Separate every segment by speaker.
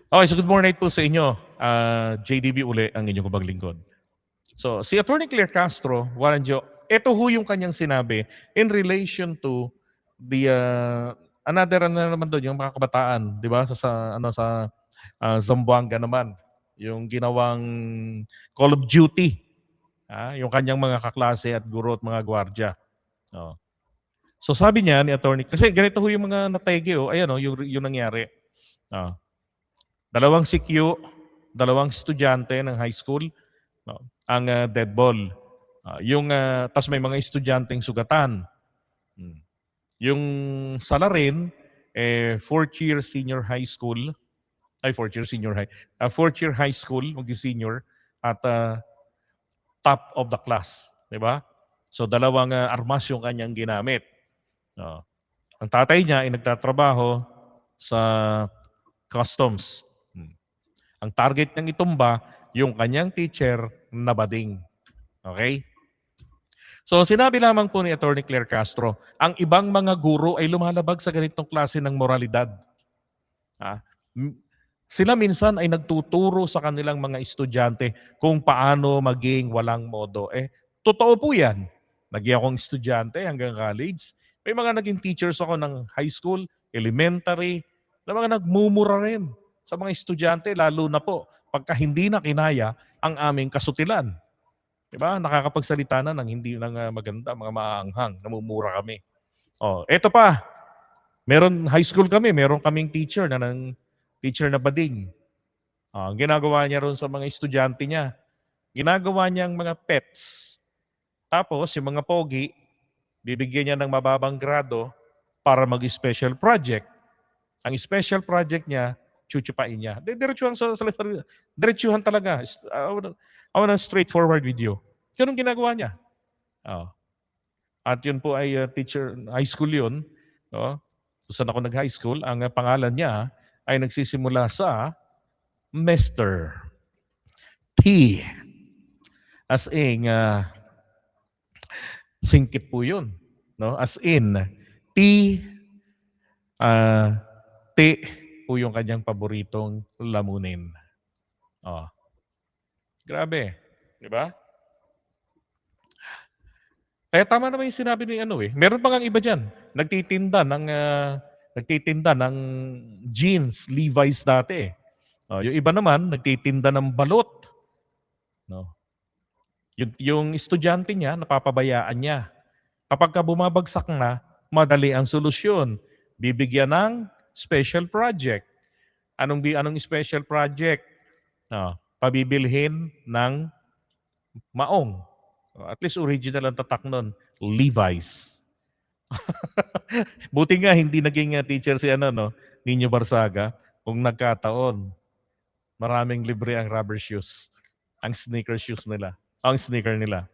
Speaker 1: Okay, so good morning po sa inyo. JDB uli ang inyong kabaglingkod. So, si Attorney Claire Castro, Waranjo, ito ho yung kanyang sinabi in relation to the another na naman doon, yung mga kabataan, di ba? Sa Zamboanga naman, yung ginawang Call of Duty, yung kanyang mga kaklase at guro at mga gwardya. Oh. So sabi niya ni Attorney, kasi ganito ho yung mga natege, ayan yung nangyari. Oh. Dalawang CQ, dalawang estudyante ng high school, no, ang dead ball. Tas may mga estudyanteng sugatan. Hmm. Yung salarin, fourth year senior high school, fourth year high school, magdi-senior, at top of the class. Di ba? So dalawang armas yung kanyang ginamit. No. Ang tatay niya ay nagtatrabaho sa customs. Ang target niyang itumba, yung kanyang teacher na bading. Okay? So sinabi lamang po ni Attorney Claire Castro, ang ibang mga guro ay lumalabag sa ganitong klase ng moralidad. Ah, m- Sila minsan ay nagtuturo sa kanilang mga estudyante kung paano maging walang modo. Totoo po yan. Naging akong estudyante hanggang college. May mga naging teachers ako ng high school, elementary, na mga nagmumura rin sa mga estudyante, lalo na po pagka hindi na kinaya ang aming kasutilan. Diba? Nakakapagsalita na ng hindi maganda, mga maaanghang, namumura kami. Eto pa, meron high school kami, meron kaming teacher na bading. Ang ginagawa niya ron sa mga estudyante niya, ginagawa niyang mga pets. Tapos, yung mga pogi, bibigyan niya ng mababang grado para mag-special project. Ang special project niya, chuchupain niya. Diretsuhan talaga. I want a straightforward video. Ganun ginagawa niya. Oh. At yun po ay teacher, high school yun. No? So saan ako nag-high school? Ang pangalan niya ay nagsisimula sa Mr. T. As in, singkit po yun. No? As in, T, T po yung kanyang paboritong lamunin. Grabe. Di ba? Kaya tama naman yung sinabi ni meron pa ngang iba diyan, nagtitinda ng jeans, Levi's dati. Yung iba naman nagtitinda ng balot, no. Yung estudyante niya napapabayaan niya. Kapag bumabagsak na, madali ang solusyon. Bibigyan ng special project. Anong special project? Pabibilhin ng maong. At least original ang tatak nun, Levi's. Buti nga hindi naging teacher si Nino Barsaga. Kung nagkataon, maraming libre ang rubber shoes. Ang sneaker shoes nila. Ang sneaker nila.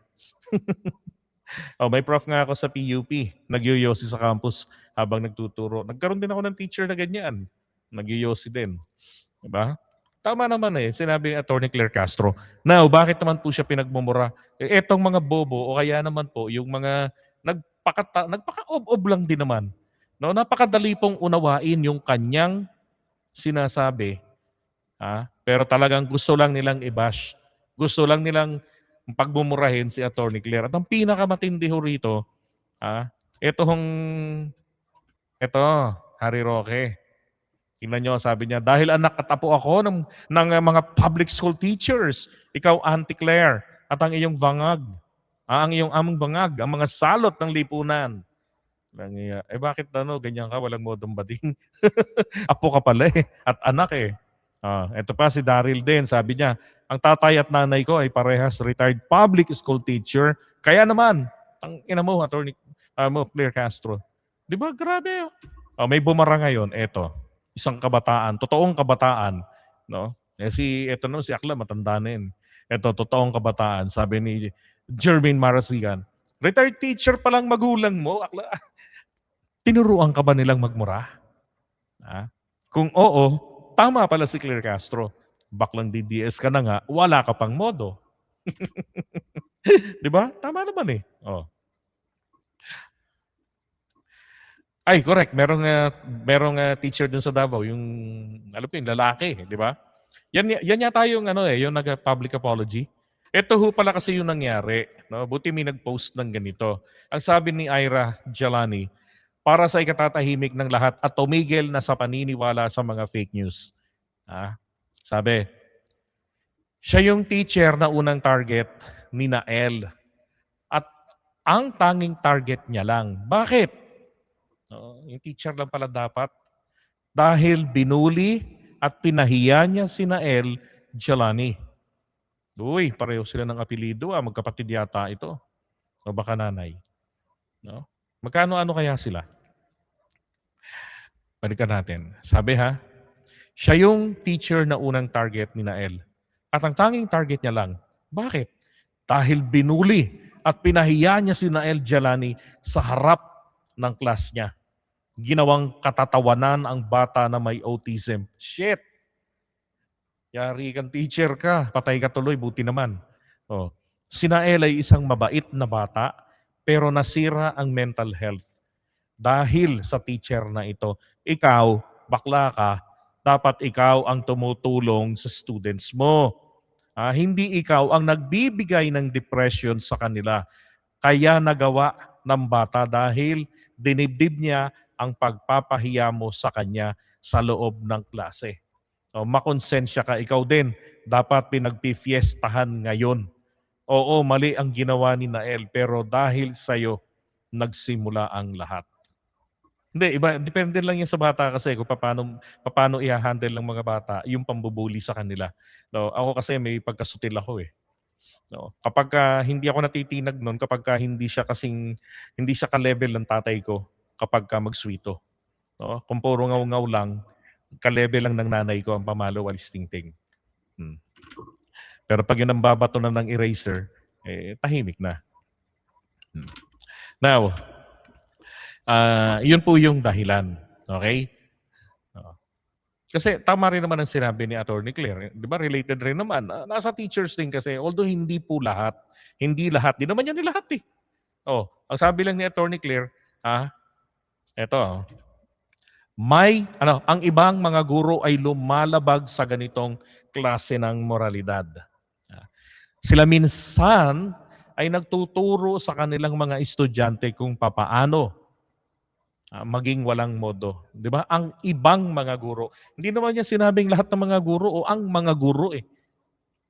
Speaker 1: May prof nga ako sa PUP. Nagyoyosi sa campus habang nagtuturo. Nagkaroon din ako ng teacher na ganyan. Nagyoyosi din. Diba? Tama naman sinabi ni Attorney Claire Castro. Now, bakit naman po siya pinagmumura? Etong mga bobo o kaya naman po yung mga nagpaka-ob-ob lang din naman. No, napakadali pong unawain yung kanyang sinasabi. Pero talagang gusto lang nilang i-bash. Gusto lang nilang pagmumurahin si Attorney Claire. At ang pinakamatindi ho rito, ito, Harry Roque. Tingnan nyo, sabi niya, dahil anak at apo ako ng mga public school teachers, ikaw, Auntie Claire, at ang iyong bangag, ang iyong among bangag, ang mga salot ng lipunan. Bakit ganyan ka, walang modong bading? Apo ka pala at anak Ito pa si Daryl din, sabi niya, ang tatay at nanay ko ay parehas retired public school teacher. Kaya naman, ang ina mo, Attorney Claire Castro. Di ba, grabe. May bumara ngayon, eto. Isang kabataan, totoong kabataan, no? Si Akla matanda na yun. Ito, totoong kabataan, sabi ni Jermaine Marasigan. Retired teacher pa lang magulang mo, Akla. Tinuruan ka ba nilang magmura? Kung oo, tama pala si Claire Castro. Baklang DDS ka na nga, wala ka pang modo. Di ba? Tama naman Ay, correct. Merong teacher dun sa Davao, yung alam ko yung lalaki, di ba? Yan yata yung ano yung nag-public apology. Ito ho pala kasi yung nangyari, no? Buti may nag-post ng ganito. Ang sabi ni Ira Jalani, para sa ikatatahimik ng lahat at tumigil na sa paniniwala sa mga fake news. Ah, sabi, siya yung teacher na unang target ni Nael at ang tanging target niya lang. Bakit? Yung teacher lang pala dapat. Dahil binuli at pinahiya niya si Nael Jalani. Uy, pareho sila ng apelido magkapatid yata ito. O baka nanay. No? Magkano-ano kaya sila? Balikan natin. Sabi siya yung teacher na unang target ni Nael. At ang tanging target niya lang. Bakit? Dahil binuli at pinahiya niya si Nael Jalani sa harap ng class niya. Ginawang katatawanan ang bata na may autism. Shit! Yari kang teacher ka, patay ka tuloy, buti naman. Oh. Si Nael ay isang mabait na bata, pero nasira ang mental health. Dahil sa teacher na ito, ikaw, bakla ka, dapat ikaw ang tumutulong sa students mo. Hindi ikaw ang nagbibigay ng depression sa kanila. Kaya nagawa ng bata dahil dinibdib niya ang pagpapahiya mo sa kanya sa loob ng klase. Makonsensya ka, ikaw din. Dapat pinagpifiestahan ngayon. Oo, mali ang ginawa ni Nael, pero dahil sa'yo, nagsimula ang lahat. Hindi, iba, depende lang yan sa bata kasi kung paano i-handle ng mga bata yung pambubuli sa kanila. No, ako kasi may pagkasutil ako eh. No, kapag hindi ako natitinag noon, kapag hindi siya ka-level ng tatay ko kapag magswito. No, kung puro ngaw-ngaw lang, ka-level lang ng nanay ko ang pamalo walis tingting. Pero pag yun ang babato na ng eraser, tahimik na. Now, yun po yung dahilan. Okay? Kasi tama rin naman ang sinabi ni Attorney Claire. Di ba related rin naman. Nasa teachers din kasi, although hindi po lahat. Hindi lahat. Di naman yan ni lahat eh. Ang sabi lang ni Attorney Claire, eto, ang ibang mga guro ay lumalabag sa ganitong klase ng moralidad. Sila minsan ay nagtuturo sa kanilang mga estudyante kung papaano maging walang modo. Di ba? Ang ibang mga guro. Hindi naman niya sinabing lahat ng mga guro o ang mga guro eh.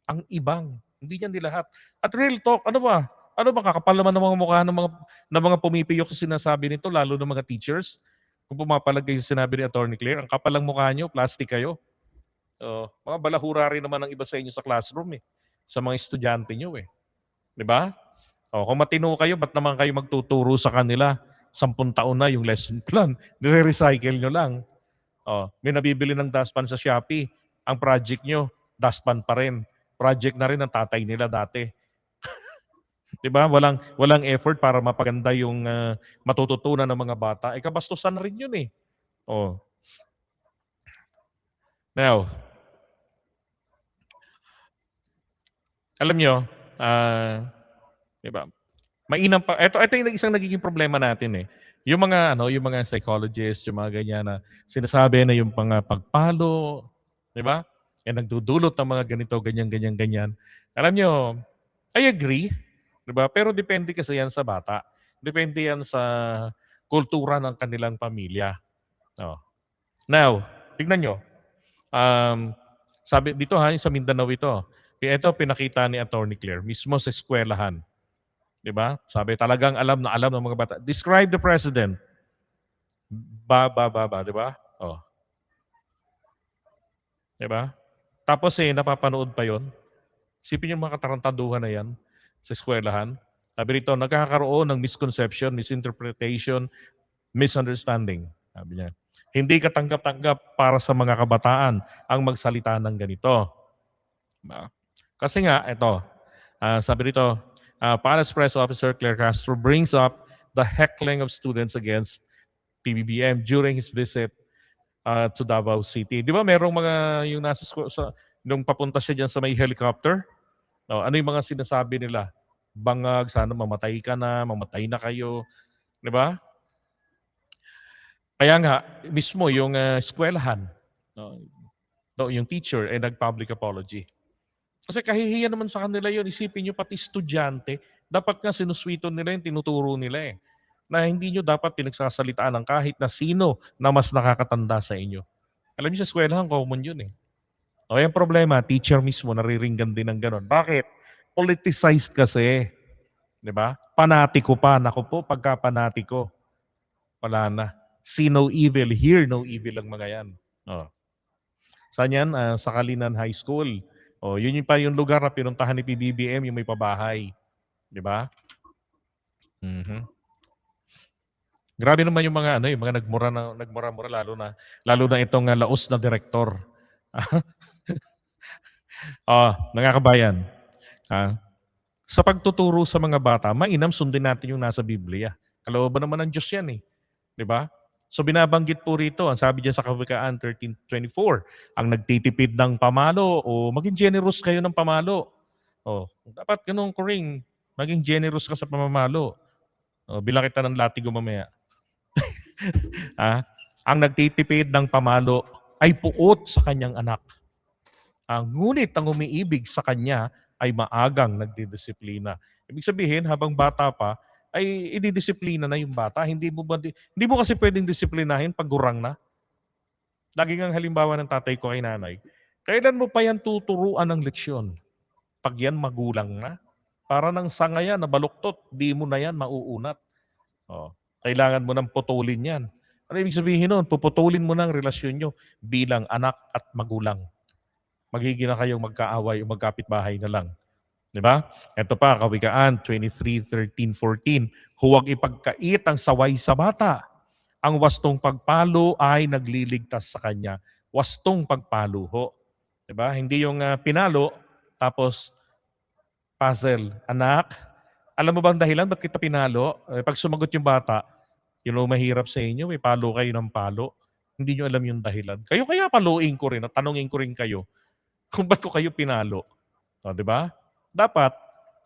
Speaker 1: Ang ibang. Hindi niyan di lahat. At real talk, ano ba? Ano ba kakapal naman ng mga mukha ng mga pumipiyok sa sinasabi nito, lalo ng mga teachers? Kung pumapalag kayo sa sinabi ni Attorney Claire, ang kapal ng mukha nyo, plastic kayo. Mga balahura rin naman ang iba sa inyo sa classroom eh. Sa mga estudyante nyo eh. Di ba? Kung matino kayo, ba't naman kayo magtuturo sa kanila? 10 taon na yung lesson plan. Nire-recycle nyo lang. May nabibili ng dustpan sa Shopee. Ang project nyo, dustpan pa rin. Project na rin ng tatay nila dati. 'Di ba? Walang effort para mapaganda yung matututunan ng mga bata. Kabastusan rin yun eh. Now, alam nyo, 'di ba? Mainam pa. Ito yung isang nagiging problema natin eh. Yung mga psychologists, yung mga ganyan na sinasabi na yung pagpalo, 'di ba? Nagdudulot ng mga ganito, ganyan. Alam nyo, I agree, 'di ba? Pero depende kasi yan sa bata. Depende yan sa kultura ng kanilang pamilya. Now, tignan nyo. Sabi dito sa Mindanao ito. Ito pinakita ni Attorney Claire mismo sa eskwelahan. 'Di ba? Sabi talagang alam na alam ng mga bata. Describe the president. Ba, 'di ba? 'Di ba? Tapos napapanood pa 'yon. Sipin yung mga katarantaduhan na 'yan sa eskwelahan. Sabi rito, nagkakaroon ng misconception, misinterpretation, misunderstanding. Sabi niya. Hindi katanggap-tanggap para sa mga kabataan ang magsalita ng ganito. Diba? Kasi nga, ito, sabi rito, Palace Press Officer Claire Castro brings up the heckling of students against PBBM during his visit to Davao City. Di ba merong mga yung nasa nung papunta siya dyan sa may helicopter? Ano yung mga sinasabi nila? Bangag, sana mamatay ka na, mamatay na kayo. Di ba? Kaya nga, mismo yung eskwelahan, no, yung teacher ay nag-public apology. Kasi kahihiyan naman sa kanila yun. Isipin nyo pati estudyante, dapat nga sinuswito nila yung tinuturo nila eh. Na hindi nyo dapat pinagsasalitaan ng kahit na sino na mas nakakatanda sa inyo. Alam niyo sa eskwelahan, common yun eh. O yung problema, teacher mismo nariringgan din ng ganon. Bakit? Politicized kasi. Di ba? Panatiko pa. Naku po, pagka panatiko, wala na. See no evil, hear no evil ang mga yan. Oh. Saan yan? Sa Kalinan High School. Oh, yun yung pa yung lugar na pinuntahan ni PBBM, yung may pabahay. Di ba? Mhm. Grabe naman yung mga yung mga nagmura-mura lalo na itong laos na direktor. Mga kabayan. Ah, sa pagtuturo sa mga bata, mainam sundin natin yung nasa Biblia. Kalooban naman ng Diyos yan eh. Di ba? So binabanggit po rito, ang sabi diyan sa Kawikaan 13:24, ang nagtitipid ng pamalo o maging generous kayo ng pamalo. Dapat ganun ko rin. Maging generous ka sa pamamalo. Bilang kita ng latigo mamaya. Ang nagtitipid ng pamalo ay puot sa kanyang anak. Ngunit ang umiibig sa kanya ay maagang nagdidisiplina. Ibig sabihin, habang bata pa, ay ididisiplina na yung bata. Hindi mo kasi pwedeng disiplinahin pag gurang na. Lagi ang halimbawa ng tatay ko kay nanay. Kailan mo pa yan tuturuan ng leksyon? Pag yan magulang na. Para ng sanga yan na baluktot, di mo na yan mauunat. Kailangan mo nang putulin yan. Ano ibig sabihin nun? Puputulin mo ng relasyon nyo bilang anak at magulang. Magiging na kayong magkaaway o magkapitbahay na lang. Di ba? Ito pa, Kawikaan 23:13-14. Huwag ipagkait ang saway sa bata. Ang wastong pagpalo ay nagliligtas sa kanya. Wastong pagpalo ho. Di ba? Hindi yung pinalo, tapos puzzle. Anak, alam mo bang dahilan ba't kita pinalo? Pag sumagot yung bata, yun ang mahirap sa inyo, may palo kayo ng palo. Hindi nyo alam yung dahilan. Kayo kaya paluin ko rin at tanungin ko rin kayo kung ba't ko kayo pinalo. Di ba? Dapat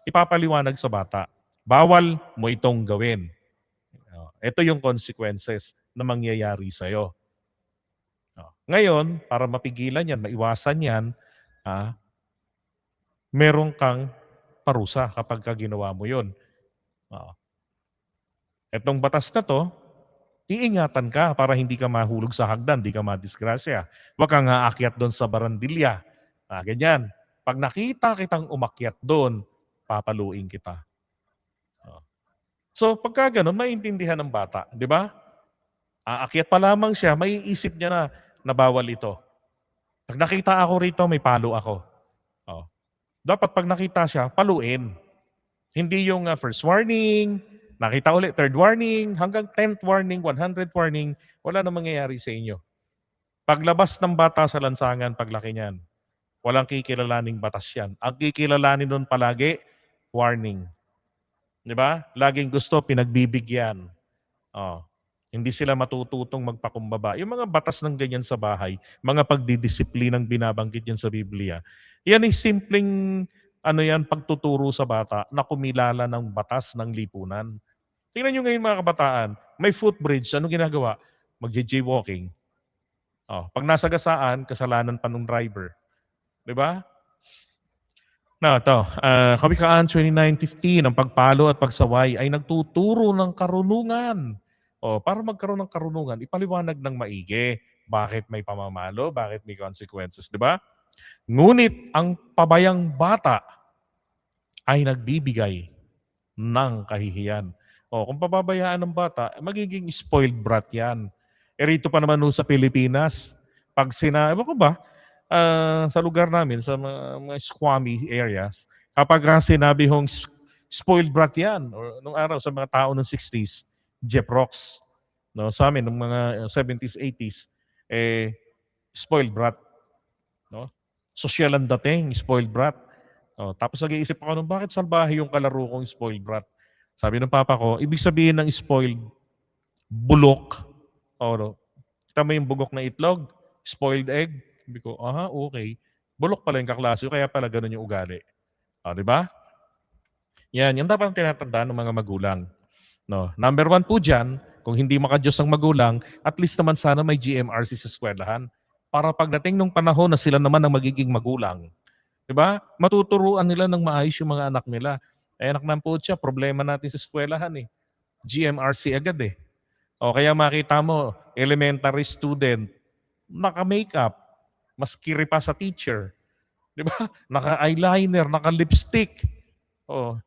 Speaker 1: ipapaliwanag sa bata. Bawal mo itong gawin. Ito yung consequences na mangyayari sa'yo. Ngayon, para mapigilan yan, maiwasan yan, meron kang parusa kapag ginawa mo yun. Etong batas na to, iingatan ka para hindi ka mahulog sa hagdan, hindi ka madisgrasya. Huwag kang aakyat doon sa barandilya. Ganyan. Pag nakita kitang umakyat doon, papaluin kita. So pagka ganun, maiintindihan ng bata. Di ba? Aakyat pa lamang siya, maiisip niya na bawal ito. Pag nakita ako rito, may palo ako. Dapat pag nakita siya, paluin. Hindi yung first warning, nakita ulit, third warning, hanggang 10th warning, 100th warning, wala na mangyayari sa inyo. Paglabas ng bata sa lansangan, paglaki niyan, walang kikilalaning batas yan. Ang kikilalanin doon palagi, warning. Di ba? Laging gusto, pinagbibigyan. Hindi sila matututong magpakumbaba. Yung mga batas ng ganyan sa bahay, mga pagdidisiplinang binabanggit yan sa Biblia, yan ay simpleng pagtuturo sa bata na kumilala ng batas ng lipunan. Tingnan nyo ngayon mga kabataan, may footbridge, ano ginagawa? Mag-jaywalking. Pag nasagasaan, kasalanan pa ng driver. Di ba? Kawikaan 29:15, ang pagpalo at pagsaway ay nagtuturo ng karunungan. Para magkaroon ng karunungan, ipaliwanag ng maigi. Bakit may pamamalo? Bakit may consequences? Di ba? Ngunit ang pabayang bata ay nagbibigay ng kahihiyan. Kung pababayaan ng bata, magiging spoiled brat yan. Rito pa naman sa Pilipinas, pag sinabi ko ba, sa lugar namin, sa mga squammy areas, kapag sinabi hong spoiled brat yan, or nung araw sa mga tao ng 60s, Jeff Rocks, no, sa amin, nung mga 70s, 80s, spoiled brat. No? Social ang dating, spoiled brat. Tapos nag-iisip ako bakit salbahe yung kalaro kong spoiled brat? Sabi ng papa ko, ibig sabihin ng spoiled, bulok. Kita mo yung bugok na itlog? Spoiled egg? Sabi ko, okay. Bulok pala yung kaklase, kaya pala ganun yung ugali. Di ba? Yan dapat ang tinatandaan ng mga magulang. No. Number 1 po dyan, Kung hindi maka-Diyos ang magulang, at least naman sana may GMRC sa eskwelahan. Para pagdating nung panahon na sila naman ang magiging magulang, 'di ba? Matuturuan nila ng maayos yung mga anak nila. Eh anak ng putya, problema natin sa eskwelahan eh. GMRC agad eh. O kaya makita mo, elementary student, naka-makeup, maskiri pa sa teacher. 'Di ba? Naka-eyeliner, naka-lipstick. Oh,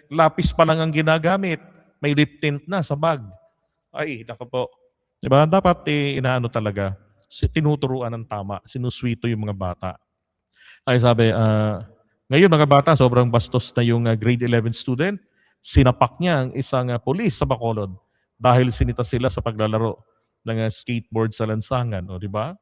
Speaker 1: lapis pa lang ang ginagamit. May lip tint na sa bag. Ay, nako po. 'Di ba? Dapat inaano talaga, tinuturuan ng tama, sinuswito yung mga bata. Ay sabi, ngayon mga bata, sobrang bastos na yung grade 11 student. Sinapak niya ang isang pulis sa Bacolod dahil sinita sila sa paglalaro ng skateboard sa lansangan. O, di ba?